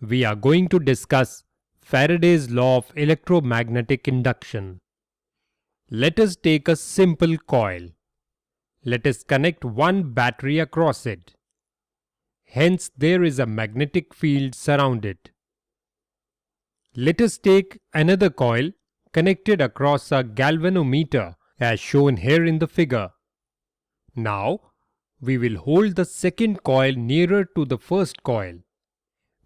we are going to discuss Faraday's law of electromagnetic induction. Let us take a simple coil. Let us connect one battery across it. Hence, there is a magnetic field surround it. Let us take another coil connected across a galvanometer as shown here in the figure. Now, we will hold the second coil nearer to the first coil.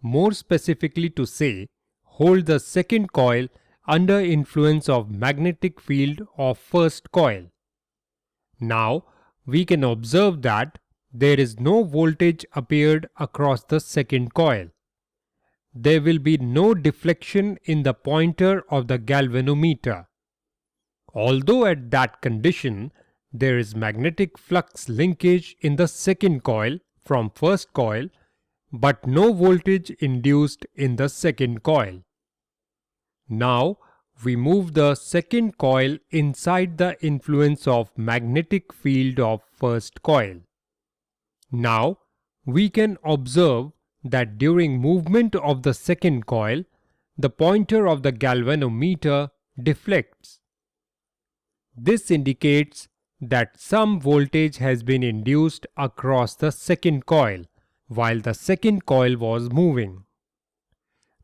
More specifically to say, hold the second coil under influence of magnetic field of first coil. Now, we can observe that there is no voltage appeared across the second coil. There will be no deflection in the pointer of the galvanometer. Although at that condition, there is magnetic flux linkage in the second coil from first coil, but no voltage induced in the second coil. Now, we move the second coil inside the influence of magnetic field of first coil. Now, we can observe that during movement of the second coil, the pointer of the galvanometer deflects. This indicates that some voltage has been induced across the second coil while the second coil was moving.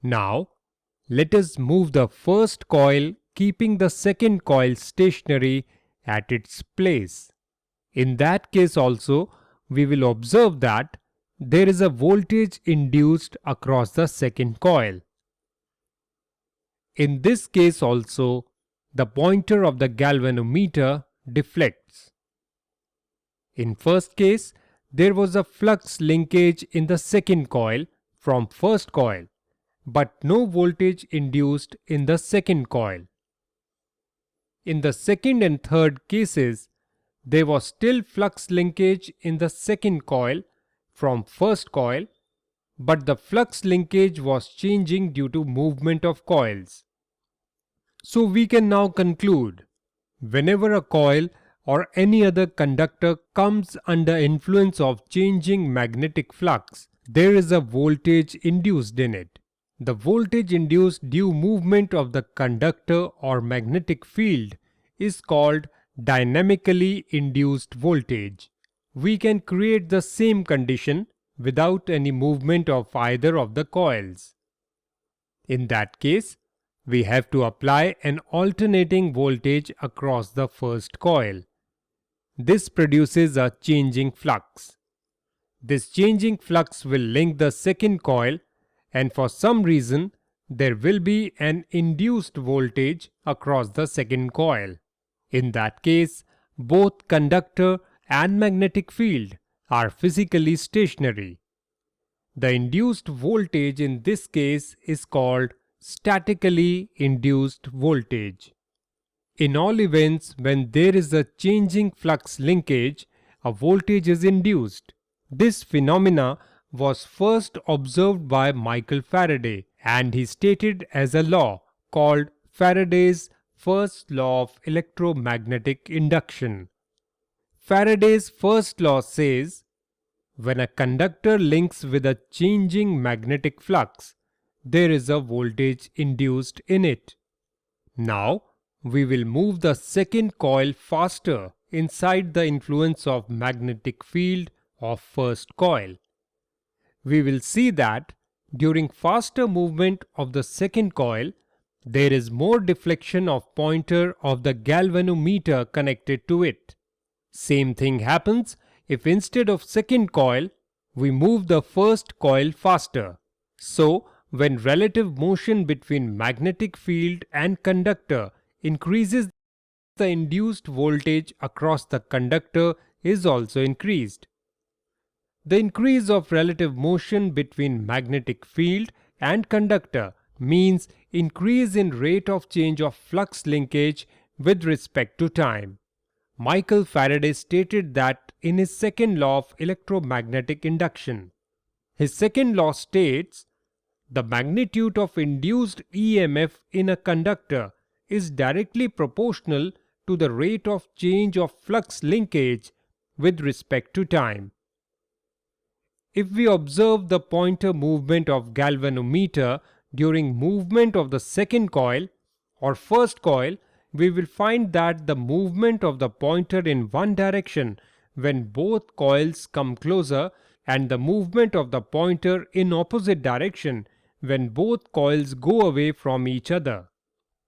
Now, let us move the first coil keeping the second coil stationary at its place. In that case also, we will observe that there is a voltage induced across the second coil. In this case also, the pointer of the galvanometer deflects. In first case, there was a flux linkage in the second coil from first coil, but no voltage induced in the second coil. In the second and third cases, there was still flux linkage in the second coil from first coil, but the flux linkage was changing due to movement of coils. So we can now conclude, whenever a coil or any other conductor comes under influence of changing magnetic flux, there is a voltage induced in it. The voltage induced due movement of the conductor or magnetic field is called dynamically induced voltage. We can create the same condition without any movement of either of the coils. In that case, we have to apply an alternating voltage across the first coil. This produces a changing flux. This changing flux will link the second coil, and for some reason there will be an induced voltage across the second coil. In that case, both conductor and magnetic field are physically stationary. The induced voltage in this case is called statically induced voltage. In all events, when there is a changing flux linkage, a voltage is induced. This phenomena was first observed by Michael Faraday, and he stated as a law called Faraday's first law of electromagnetic induction. Faraday's first law says, when a conductor links with a changing magnetic flux, there is a voltage induced in it. Now, we will move the second coil faster inside the influence of magnetic field of first coil. We will see that during faster movement of the second coil, there is more deflection of pointer of the galvanometer connected to it. Same thing happens if instead of second coil, we move the first coil faster. So, when relative motion between magnetic field and conductor increases, the induced voltage across the conductor is also increased. The increase of relative motion between magnetic field and conductor means increase in rate of change of flux linkage with respect to time. Michael Faraday stated that in his second law of electromagnetic induction. His second law states, the magnitude of induced EMF in a conductor is directly proportional to the rate of change of flux linkage with respect to time. If we observe the pointer movement of galvanometer during movement of the second coil or first coil, we will find that the movement of the pointer in one direction when both coils come closer, and the movement of the pointer in opposite direction when both coils go away from each other.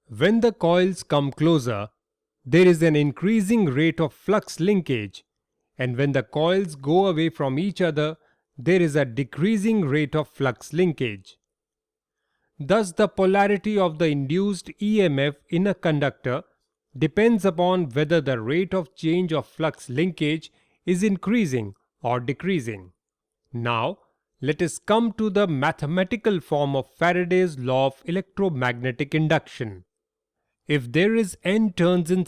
When the coils come closer, there is an increasing rate of flux linkage, and when the coils go away from each other, there is a decreasing rate of flux linkage. Thus, the polarity of the induced EMF in a conductor depends upon whether the rate of change of flux linkage is increasing or decreasing. Now, let us come to the mathematical form of Faraday's law of electromagnetic induction. If there is n turns in